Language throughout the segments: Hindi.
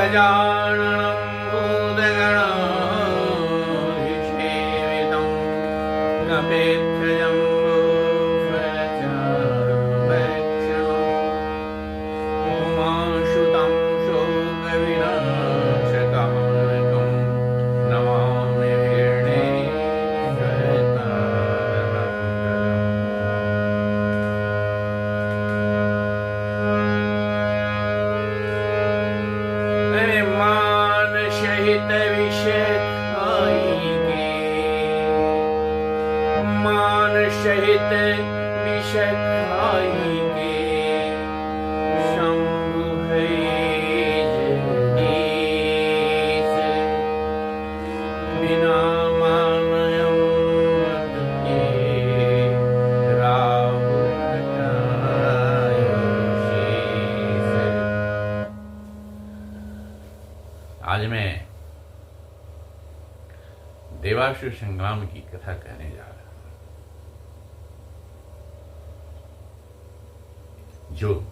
गजाननं भूतगणाधिसेवितं कपिध्वजम्बूफलचारुभक्षणम् उमासुतं शोकविनाशकारणकं नमामि मान सहित विषय खाई के, मान सहित विषय खाई के, शंभु है जगदीश, बिना मानयं मत के, राहु हटायो शेष। आज मैं देवासुर संग्राम की कथा कहने जा रहा हूं, जो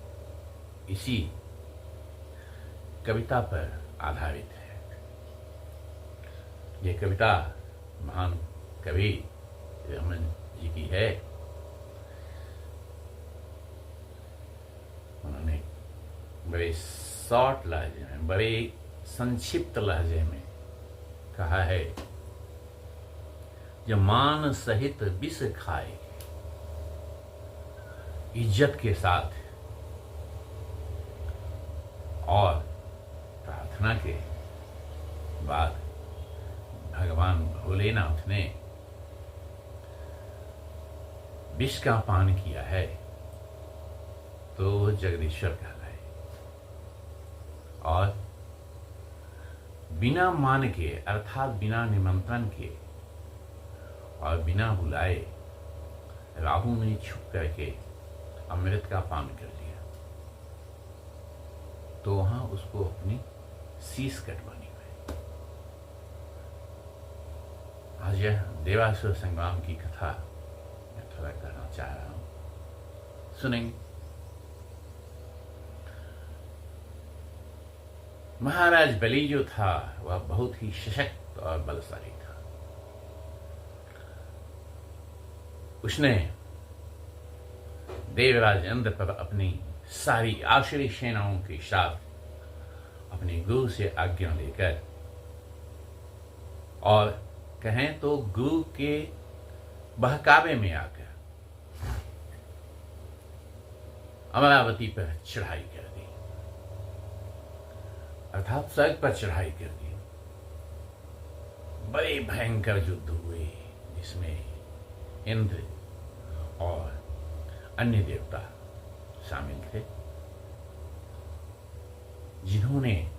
इसी कविता पर आधारित है। यह कविता महान कवि रमन जी की है। उन्होंने बड़े शॉर्ट लहजे में, बड़े संक्षिप्त लहजे में कहा है, जो मान सहित विष खाए, इज्जत के साथ और प्रार्थना के बाद भगवान भोलेनाथ ने विष का पान किया है तो वो जगदीश्वर कहलाए। और बिना मान के, अर्थात बिना निमंत्रण के और बिना बुलाए राहु ने छुप करके अमृत का पान कर लिया, तो वहां उसको अपनी शीश कटवानी हुई। आज यह देवासुर संग्राम की कथा मैं थोड़ा करना चाह रहा हूं, सुनेंगे। महाराज बलि जो था वह बहुत ही सशक्त और बलशाली था। उसने देवराज इंद्र पर अपनी सारी आसुरी सेनाओं के साथ अपने गुरु से आज्ञा लेकर, और कहें तो गुरु के बहकावे में आकर अमरावती पर चढ़ाई कर दी, अर्थात स्वर्ग पर चढ़ाई कर दी। बड़े भयंकर युद्ध हुए जिसमें इंद्र और अन्य देवता शामिल थे, जिन्होंने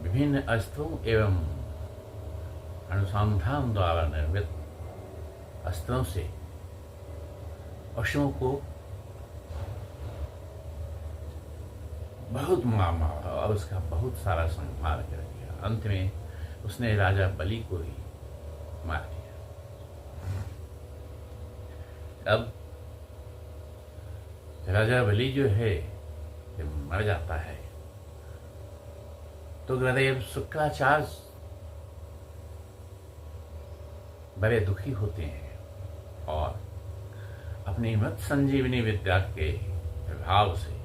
विभिन्न अस्त्रों एवं अनुसंधान द्वारा निर्मित अस्त्रों से पशुओं को बहुत मारा और उसका बहुत सारा संहार कर दिया। अंत में उसने राजा बलि को ही मार दिया। अब राजा बलि जो है जब मर जाता है तो गुरुदेव शुक्राचार्य बड़े दुखी होते हैं और अपनी मृत संजीवनी विद्या के प्रभाव से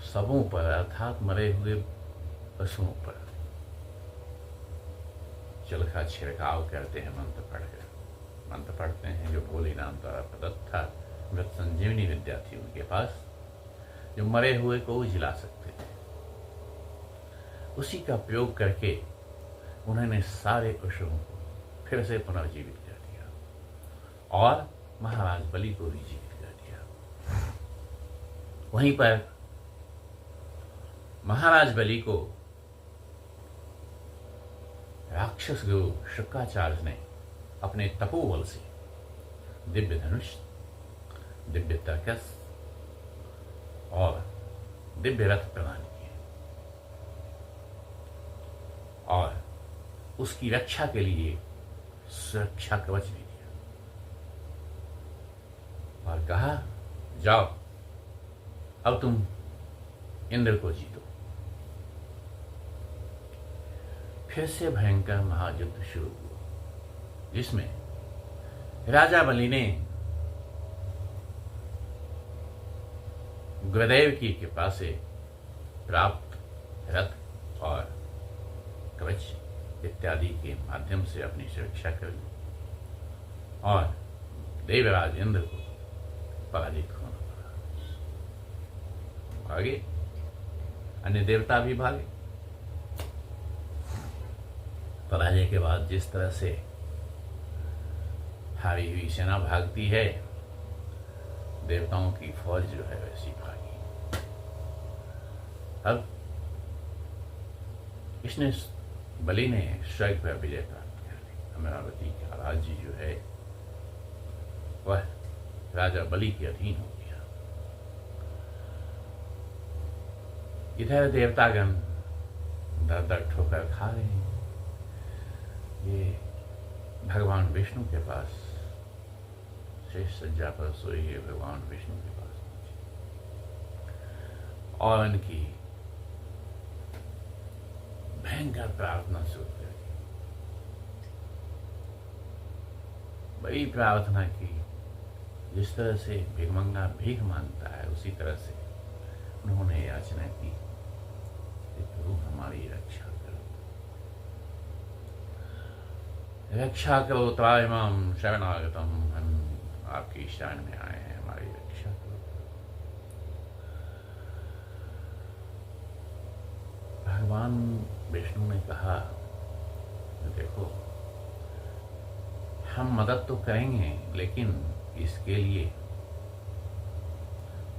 सबों पर अर्थात मरे हुए पशुओं पर जल का छिड़काव करते हैं। मंत्र पढ़ते हैं जो भोलेनाथ द्वारा प्रदत्त था। मृत संजीवनी विद्या थी उनके पास, जो मरे हुए को जिला सकते थे। उसी का प्रयोग करके उन्होंने सारे पशुओं को फिर से पुनर्जीवित कर दिया और महाराज बलि को भी जीवित कर दिया। वहीं पर महाराज बलि को राक्षस गुरु शुक्राचार्य ने अपने तपोबल से दिव्य धनुष, दिव्य तर्कस और दिव्य रथ प्रदान किए और उसकी रक्षा के लिए सुरक्षा कवच भी दिया। और कहा, जाओ अब तुम इंद्र को जीतो। फिर से भयंकर महायुद्ध शुरू हुआ, जिसमें राजा बलि ने गुरुदेव की कृपा से प्राप्त रथ और कवच इत्यादि के माध्यम से अपनी सुरक्षा कर ली और देवराज इंद्र को पराजित होना पड़ा। भागे, अन्य देवता भी भागे। पराजय के बाद जिस तरह से हारी हुई सेना भागती है, देवताओं की फौज जो है वैसी भागी। अब इसने बलि ने स्वर्ग पर विजय प्राप्त कर ली। अमरावती का राज्य जो है वह राजा बलि के अधीन हो गया। इधर देवतागण दर दर ठोकर खा रहे हैं। ये भगवान विष्णु के पास, शेष सज्जा पर सोए हुए भगवान विष्णु के पास पहुंचे और उनकी भयंकर प्रार्थना शुरू कर दी। बड़ी प्रार्थना की, जिस तरह से भिखमंगा भीख मांगता है उसी तरह से उन्होंने याचना की कि प्रभु हमारी रक्षा करो, रक्षा करो। त्रायमाम शरणागतम, हम आपकी शरण में आए हैं, हमारी रक्षा करो। भगवान विष्णु ने कहा, देखो हम मदद तो करेंगे, लेकिन इसके लिए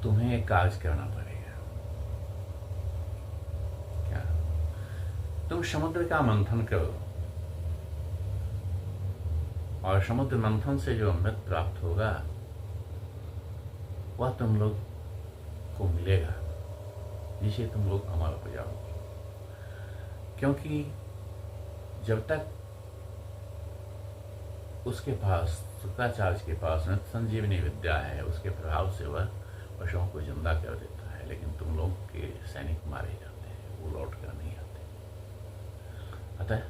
तुम्हें एक कार्य करना पड़ेगा। क्या? तुम समुद्र का मंथन करो और समुद्र मंथन से जो अमृत प्राप्त होगा वह तुम लोग को मिलेगा, जिसे तुम लोग अमर हो जाओगे। क्योंकि जब तक उसके पास, शुक्राचार्य के पास नित्य संजीवनी विद्या है, उसके प्रभाव से वह पशुओं को जिंदा कर देता है, लेकिन तुम लोग के सैनिक मारे जाते हैं, वो लौट कर नहीं आते। अतः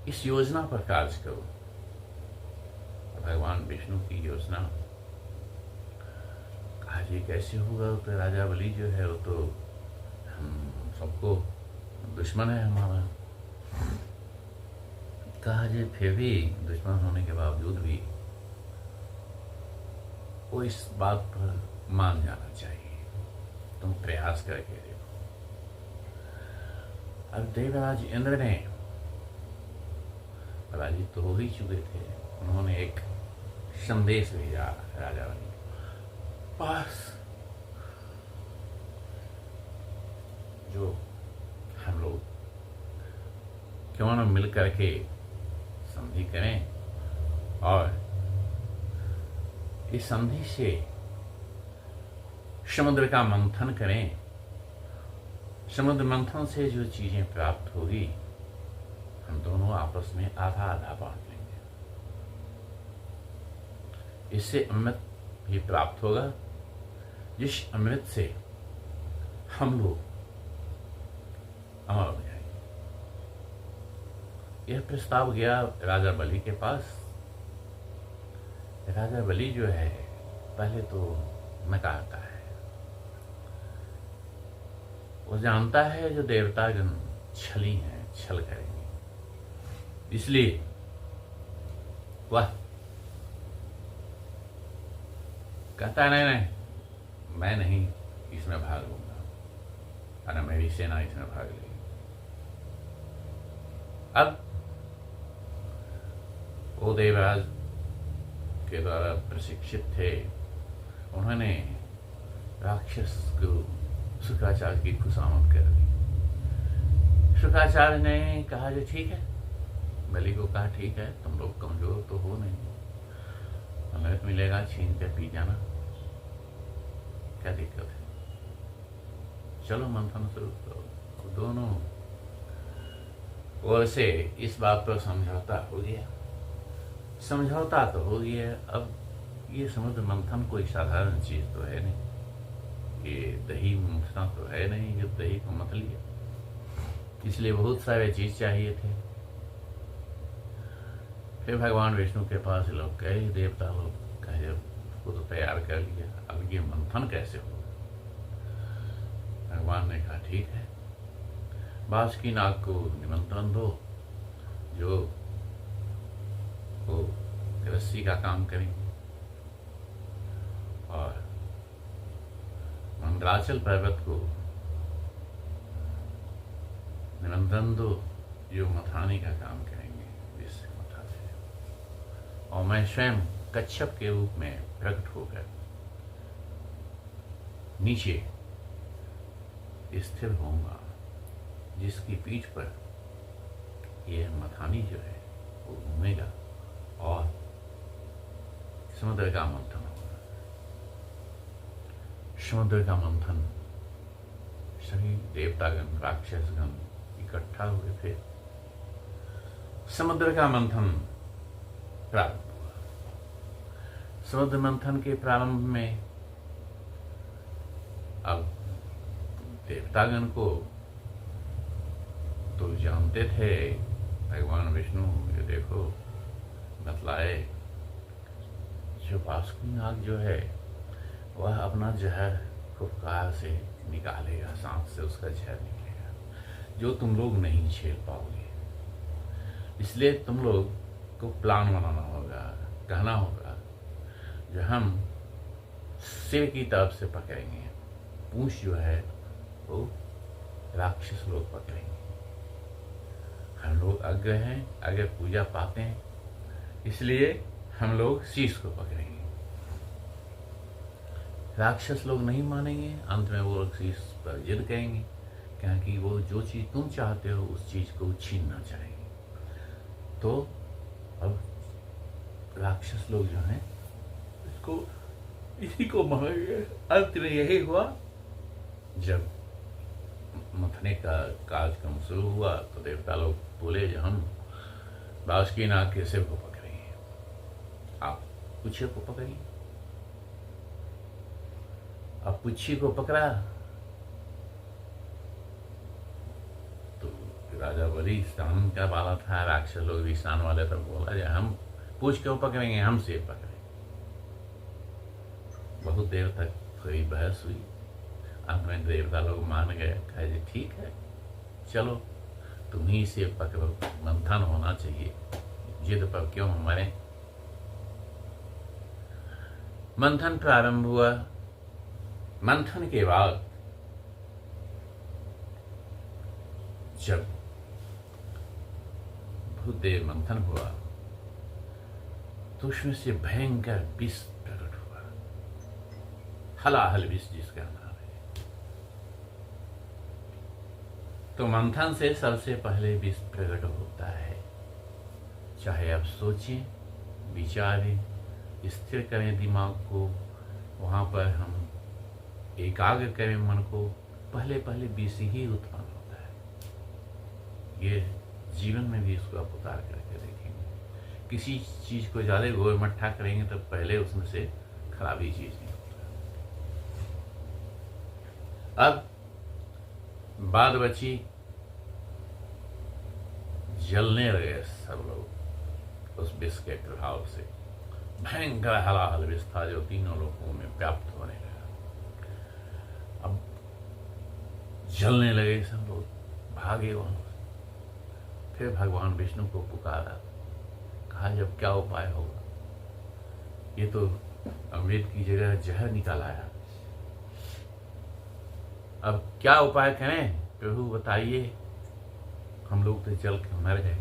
इस योजना पर कार्य करो। भगवान विष्णु की योजना, कहा जी कैसे होगा? तो राजा बलि जो है वो तो हम सबको दुश्मन है हमारा। कहा जी फिर भी दुश्मन होने के बावजूद भी वो इस बात पर मान जाना चाहिए, तुम प्रयास करके देखो। अब देवराज इंद्र ने, पराजित तो हो ही चुके थे, उन्होंने एक संदेश भेजा राजा बलि के पास, जो हम लोग क्यों न मिल करके संधि करें और इस संधि से समुद्र का मंथन करें। समुद्र मंथन से जो चीजें प्राप्त होगी हम दोनों आपस में आधा आधा बांट लेंगे। इससे अमृत भी प्राप्त होगा, जिस अमृत से हम लोग अमर हो जाएंगे। यह प्रस्ताव गया राजा बलि के पास। राजा बलि जो है पहले तो नकारता है, वो जानता है जो देवतागण छली हैं, छल करेंगे, इसलिए वह कहता है नहीं नहीं, मैं नहीं इसमें भाग लूंगा, अरे मेरी सेना इसमें भाग लेगी। अब वो देवराज के द्वारा प्रशिक्षित थे, उन्होंने राक्षस गुरु शुक्राचार्य की खुशामद कर दी। शुक्राचार्य ने कहा जो ठीक है, बलि को कहा ठीक है, तुम लोग कमजोर तो हो नहीं, अमृत मिलेगा, छीन कर पी जाना, क्या दिक्कत है, चलो मंथन शुरू करो। दोनों ओर से इस बात पर समझौता हो गया। समझौता तो हो गया, अब ये समुद्र मंथन कोई साधारण चीज तो है नहीं, ये दही मंथना तो है नहीं जो दही को मथ लिया, इसलिए बहुत सारे चीज चाहिए थे। फिर भगवान विष्णु के पास लोग गए, देवता लोग कहे उसको तो तैयार कर लिया, अब ये मंथन कैसे होगा? भगवान ने कहा ठीक है, बासुकीनाग को निमंत्रण दो, जो वो रस्सी का काम करेंगे, और मंदराचल पर्वत को निमंत्रण दो, जो मथाने का काम करेंगे, जिससे मथाते हैं। और मैं स्वयं कच्छप के रूप में प्रकट होकर नीचे स्थिर होऊंगा, जिसकी पीठ पर यह मथानी जो है वो घूमेगा और समुद्र का मंथन होगा। समुद्र का मंथन, सभी देवतागण राक्षसगण इकट्ठा हुए थे, समुद्र का मंथन प्रारंभ हुआ। समुद्र मंथन के प्रारंभ में अब देवतागण को तो जानते थे भगवान विष्णु, ये देखो बतलाए जो बासुकीनाग जो है वह अपना जहर फुफकार से निकालेगा, सांस से उसका जहर निकलेगा, जो तुम लोग नहीं झेल पाओगे। इसलिए तुम लोग को प्लान बनाना होगा, कहना होगा जो हम सिर की तरफ से पकड़ेंगे, पूंछ जो है वो राक्षस लोग पकड़ेंगे। हम लोग अग्र हैं, अगर पूजा पाते हैं, इसलिए हम लोग शीश को पकड़ेंगे। राक्षस लोग नहीं मानेंगे, अंत में वो लोग शीश पर जिद करेंगे, क्योंकि वो जो चीज तुम चाहते हो उस चीज को छीनना चाहेंगे। तो अब राक्षस लोग जो हैं इसको इसी को मारेंगे। अंत में यही हुआ, जब मथने का कार्यक्रम शुरू हुआ तो देवता लोग बोले जो हम बासुकीनाग के सिर को पकड़ेंगे, आप पुच्छे को पकड़िए। अब पुच्छी को पकड़ा तो राजा बलि स्नान का वाला था, राक्षस लोग भी स्नान वाले, तब बोला जो हम पूछ क्यों पकड़ेंगे, हम सिर पकड़ेंगे। बहुत देर तक थोड़ी बहस हुई, अंत में देवता लोग मान गए, कहे ठीक है चलो तुम ही से पकड़ो, मंथन होना चाहिए, जिद पर क्यों मरे। मंथन प्रारंभ हुआ। मंथन के बाद जब बहुत देर मंथन हुआ तो उसमें से भयंकर विष प्रकट हुआ, हलाहल विष जिसका नाम है। तो मंथन से सबसे पहले विष प्रकट होता है। चाहे आप सोचें, विचारें, स्थिर करें दिमाग को, वहां पर हम एकाग्र करें मन को, पहले पहले विष ही उत्पन्न होता है। ये जीवन में भी इसको आप उतार करके देखेंगे। किसी चीज को ज्यादा गोल मट्ठा करेंगे तो पहले उसमें से खराबी चीज निकलता है। अब बाद बची, जलने लगे सब लोग उस विष के प्रभाव से। भयंकर हलाहल विष था जो तीनों लोगों में व्याप्त होने लगा। अब जलने लगे सब लोग, भागे वहां से। फिर भगवान विष्णु को पुकारा, कहा जब क्या उपाय होगा, ये तो अमृत की जगह जहर निकाल आया, अब क्या उपाय करें प्रभु बताइए, हम लोग तो जल के मर गए।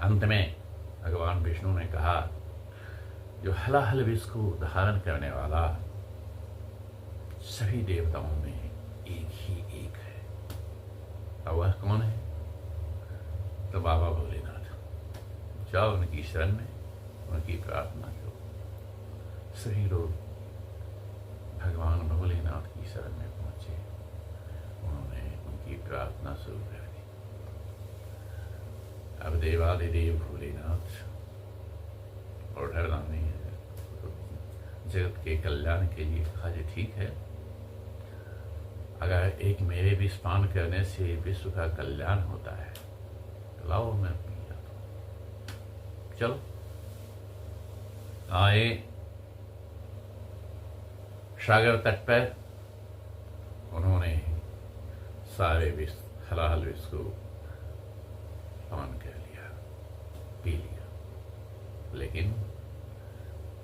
अंत में भगवान विष्णु ने कहा जो हलाहल विष को धारण करने वाला सभी देवताओं में एक ही एक है, और वह कौन है? तो बाबा भोलेनाथ। जाओ उनकी शरण में, उनकी प्रार्थना करो। सभी लोग भगवान भोलेनाथ की शरण में पहुंचे, उन्होंने उनकी प्रार्थना शुरू कर दी। अब देवादिदेव भोलेनाथ और डरना नहीं है। जगत के कल्याण के लिए कहा जी ठीक है, अगर एक मेरे भी स्नान करने से विश्व का कल्याण होता है, लाओ मैं पी जाता हूं। चलो आए सागर तट पर, उन्होंने सारे विश्व हलाल विश्व को पान कर लिया, पी लिया, लेकिन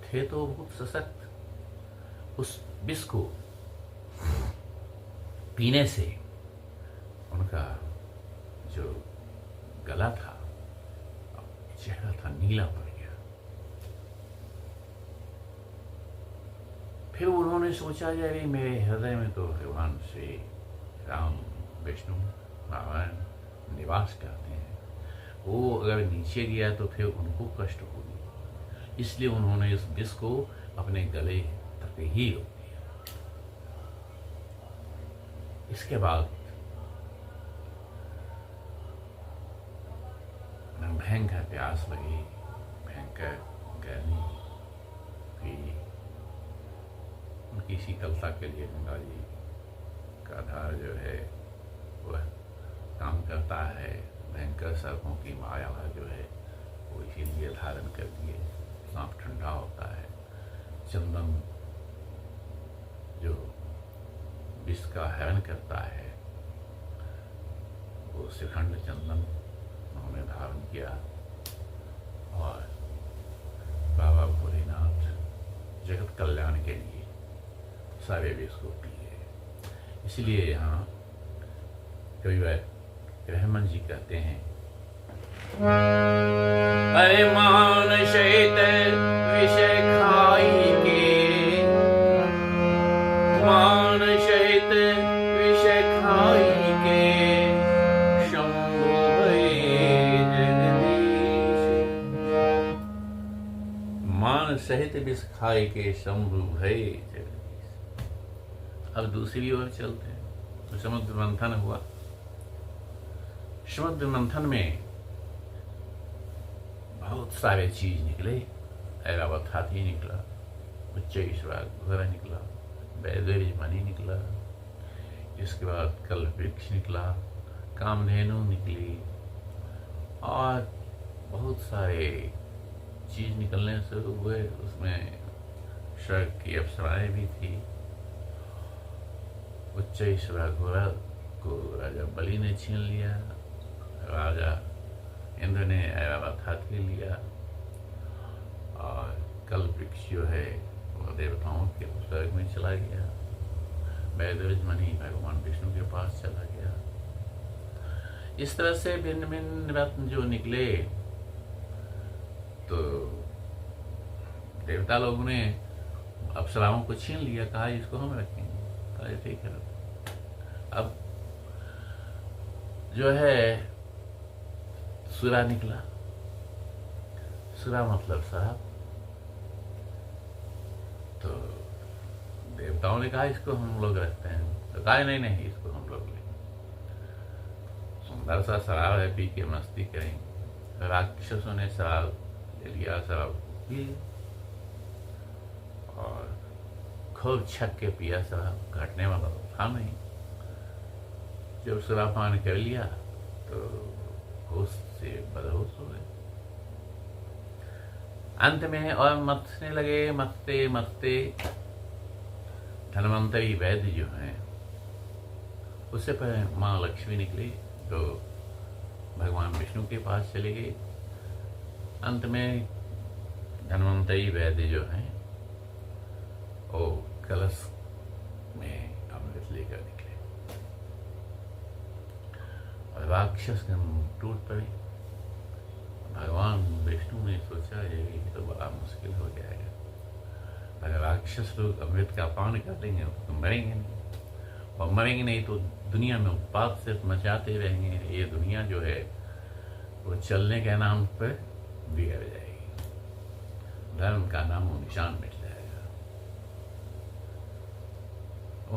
थे तो बहुत सशक्त। उस विष को पीने से उनका जो गला था, चेहरा था, नीला पड़ गया। फिर उन्होंने सोचा कि अरे मेरे हृदय में तो भगवान श्री राम, विष्णु, नारायण निवास करते हैं, वो अगर नीचे गया तो फिर उनको कष्ट होगी। इसलिए उन्होंने इस विष को अपने गले तक ही रोक दिया। इसके बाद भयंकर प्यास लगी, भयंकर गर्मी हुई। उनकी शीतलता के लिए गंगा जी का धार जो है वह काम करता है। भयंकर सर्पों की माया जो है वो इसीलिए धारण कर दिए, सांप ठंडा होता है। चंदन जो विष का हरण करता है, वो शिखंड चंदन उन्होंने धारण किया और बाबा भोलेनाथ जगत कल्याण के लिए सारे विष को पिए। इसलिए यहाँ कवि रहमान जी कहते हैं, अरे मान शैत विषय खाई के, मान शैत विषय खाई के, शंभु भये जगदीश। मान सहित विष खाई के, शंभु भये जगदीश। अब दूसरी ओर चलते हैं तो समुद्र मंथन हुआ। समुद्र मंथन में बहुत सारे चीज निकले। ऐरावत हाथी निकला, उच्चैश्वर घोड़ा निकला, वैदेही मणि निकला, इसके बाद कल्प वृक्ष निकला, कामधेनु निकली और बहुत सारे चीज निकलने से हुए। उसमें स्वर्ग की अप्सराएं भी थी। उच्चैश्वर घोड़ा को राजा बलि ने छीन लिया, राजा इंद्र ने ऐरावत हाथी लिया और कल्प वृक्ष जो है वो देवताओं के स्वर्ग में चला गया। वैदेही मणि भगवान विष्णु के पास चला गया। इस तरह से भिन्न भिन्न रत्न जो निकले, तो देवता लोगों ने अप्सराओं को छीन लिया, कहा इसको हम रखेंगे, कहा ठीक है। अब जो है सुरा निकला। सुरा मतलब शराब। तो देवताओं ने कहा इसको हम लोग रखते हैं, तो कहा नहीं नहीं इसको हम लोग लेंगे। सुंदर सा शराब है, पी के मस्ती करेंगे। राक्षसों ने शराब ले लिया, शराब पी और खूब छक के पिया। शराब घटने वाला था नहीं। जब शराब पान कर लिया तो होश से बदहोश हो गए। अंत में और मथने लगे। मथते मथते धन्वंतरी वैद्य जो हैं, उससे पहले माँ लक्ष्मी निकली तो भगवान विष्णु के पास चले गए। अंत में धन्वंतरी वैद्य जो हैं वो कलश में अमृत लेकर निकले और राक्षस टूट पड़े। भगवान विष्णु ने सोचा ये तो बड़ा मुश्किल हो जाएगा, अगर राक्षस लोग अमृत का पान कर लेंगे तो मरेंगे नहीं, और मरेंगे नहीं तो दुनिया में उत्पात सिर्फ मचाते रहेंगे। ये दुनिया जो है वो चलने के नाम पर बिगड़ जाएगी, धर्म का नाम निशान मिट जाएगा।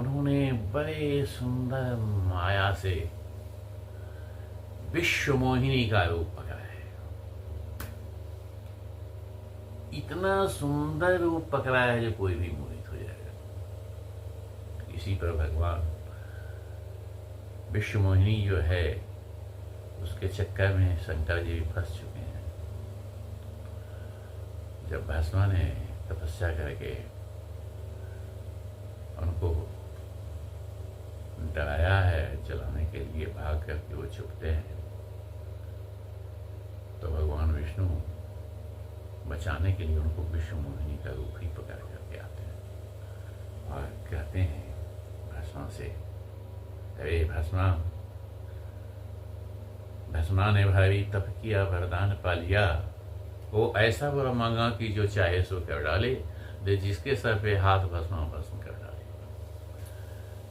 उन्होंने बड़े सुंदर माया से विश्व मोहिनी का रूप पकड़ा है। इतना सुंदर रूप पकड़ा है जो कोई भी मोहित हो जाएगा। इसी पर भगवान विश्व मोहिनी जो है उसके चक्कर में शंकर जी भी फंस चुके हैं। जब भस्मा ने तपस्या करके उनको डराया है जलाने के लिए, भाग करके वो छुपते हैं, तो भगवान विष्णु बचाने के लिए उनको विश्व मोहिनी का रूप ही पकड़ करके आते हैं और कहते हैं भस्मा से, अरे भस्मा, भस्मा ने भारी तप किया, वरदान पा लिया, वो ऐसा वर मांगा कि जो चाहे सो कर डाले, दे जिसके सर पे हाथ भस्मा भस्म कर डाले।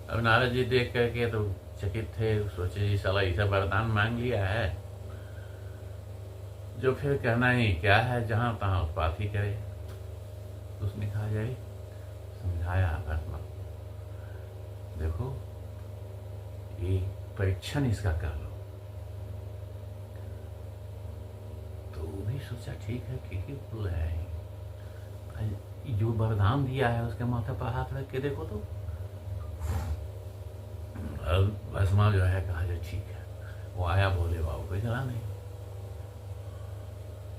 अब नारद जी देख करके तो चकित थे, सोचे जी साला ऐसा वरदान मांग लिया है जो फिर कहना ही क्या है, जहां तहां उत्पात ही करे। उसने कहा जाए, समझाया भस्मा, देखो ये परीक्षण इसका कर लो। तो वो भी सोचा ठीक है, ठीक बोल रहा है, जो वरदान दिया है उसके माथे पर हाथ रख के देखो तो। अब भस्मा जो है कहा जाए ठीक है, वो आया भोले बाबू को चला नहीं।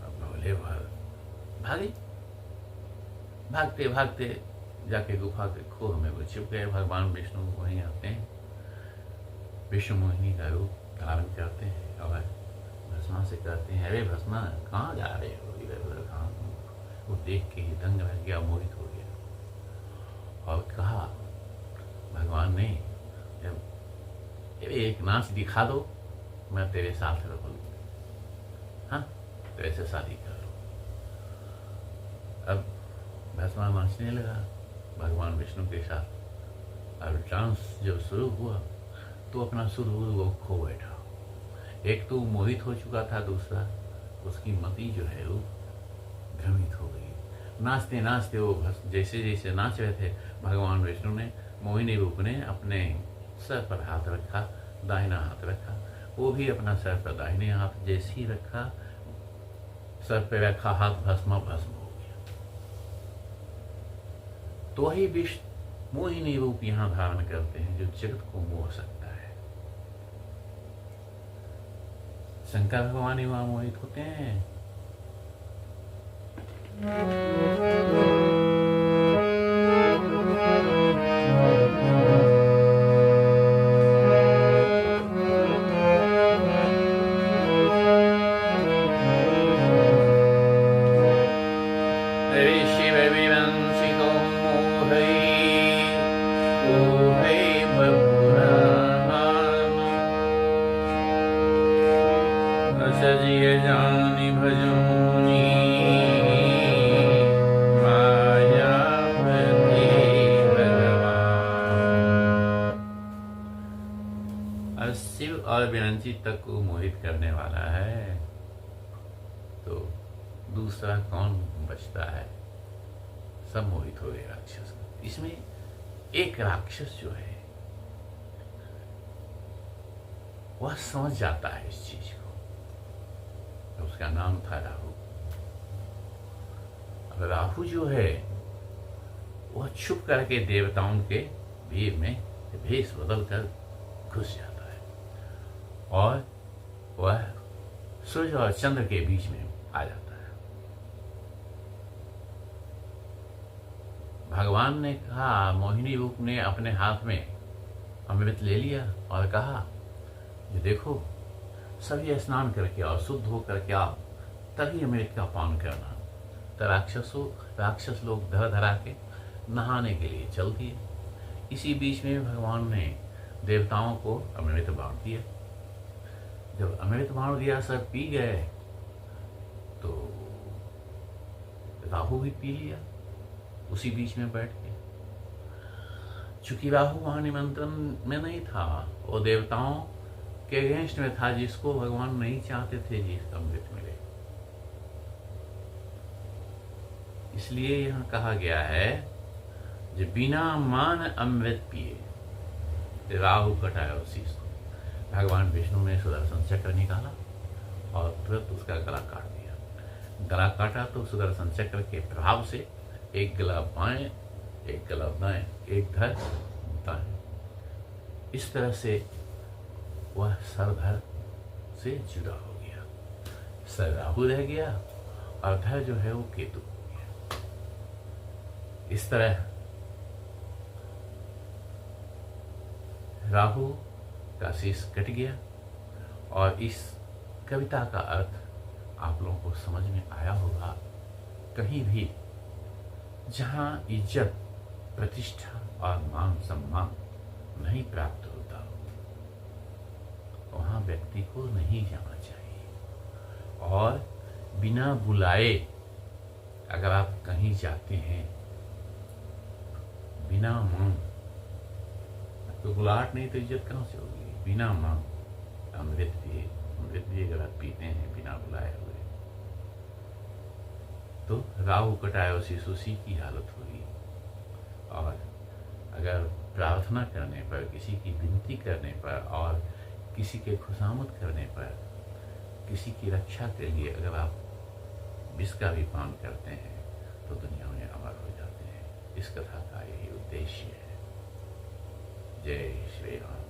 अब भोले भागे, भागते भागते जाके गुफा के खोह में वो छिप गए। भगवान विष्णु वहीं आते हैं, विश्व मोहिनी का रूप धारण करते हैं और भस्मा से कहते हैं, अरे भस्मा कहाँ जा रहे हो, इधर उधर कहाँ? वो देख के ही दंग रह गया, मोहित हो गया और कहा भगवान ने, एक नाच दिखा दो, मैं तेरे साथ रहूँ, हाँ तेरे से शादी कर लो। अब भस्मा नाचने लगा भगवान विष्णु के साथ। अब डांस जब शुरू हुआ तो अपना सुर वो खो बैठा। एक तो मोहित हो चुका था, दूसरा उसकी मति जो है वो भ्रमित हो गई। नाचते नाचते वो जैसे जैसे नाच रहे थे, भगवान विष्णु ने मोहिनी रूप ने अपने सर पर हाथ रखा, दाहिना हाथ रखा, वो भी अपना सर पर दाहिने हाथ जैसे ही रखा, सर पे रखा हाथ भस्मा भस्म हो गया। तो ही विश्व मोहिनी रूप यहां धारण करते हैं जो जगत को मोह सकता है। शंकर भगवान ही वहां मोहित होते हैं। सजिए जानी भजोनी माया भगवान। शिव और विरंची तक को मोहित करने वाला है, तो दूसरा कौन बचता है? सब मोहित हो गए राक्षस। इसमें एक राक्षस जो है वह समझ जाता है इस चीज को, उसका नाम था राहु। अब राहु जो है वह छुप करके देवताओं के भीड़ में भेष बदल कर घुस जाता है और वह सूर्य और चंद्र के बीच में आ जाता है। भगवान ने कहा, मोहिनी रूप ने अपने हाथ में अमृत ले लिया और कहा, ये देखो सभी स्नान करके और शुद्ध हो करके आओ, तभी अमृत का पान करना। तो राक्षस लोग धर धरा के नहाने के लिए चल दिए। इसी बीच में भगवान ने देवताओं को अमृत बांट दिया। जब अमृत बांट दिया, सब पी गए, तो राहु भी पी लिया उसी बीच में बैठ के। चूंकि राहु वहां निमंत्रण में नहीं था, वो देवताओं के अगेंस्ट में था, जिसको भगवान नहीं चाहते थे जिसका अमृत मिले। इसलिए यहां कहा गया है, जो बिना मान अमृत पिए राहु कटायो शीश। भगवान विष्णु ने सुदर्शन चक्र निकाला और तुरंत उसका गला काट दिया। गला काटा तो सुदर्शन चक्र के प्रभाव से एक गला बाएं, एक गला दाएं, एक धड़ दाएं, इस तरह से वह सरधड़ से जुड़ा हो गया। सर राहु रह गया और धड़ जो है वो केतु हो गया। इस तरह राहु का शीश कट गया और इस कविता का अर्थ आप लोगों को समझ में आया होगा। कहीं भी जहां इज्जत, प्रतिष्ठा और मान सम्मान नहीं प्राप्त होता वहां व्यक्ति को नहीं जाना चाहिए। और बिना बुलाए अगर आप कहीं जाते हैं, बिना मांग, तो बुलाहट नहीं तो इज्जत कहां से होगी। बिना मांग अमृत भी अगर आप पीते हैं बिना बुलाए हुए तो राहु कटाए उसी की हालत होगी। और अगर प्रार्थना करने पर, किसी की विनती करने पर और किसी के खुशामद करने पर, किसी की रक्षा के लिए अगर आप विष का भी पान करते हैं तो दुनिया में अमर हो जाते हैं। इस कथा का यही उद्देश्य है। जय श्री राम।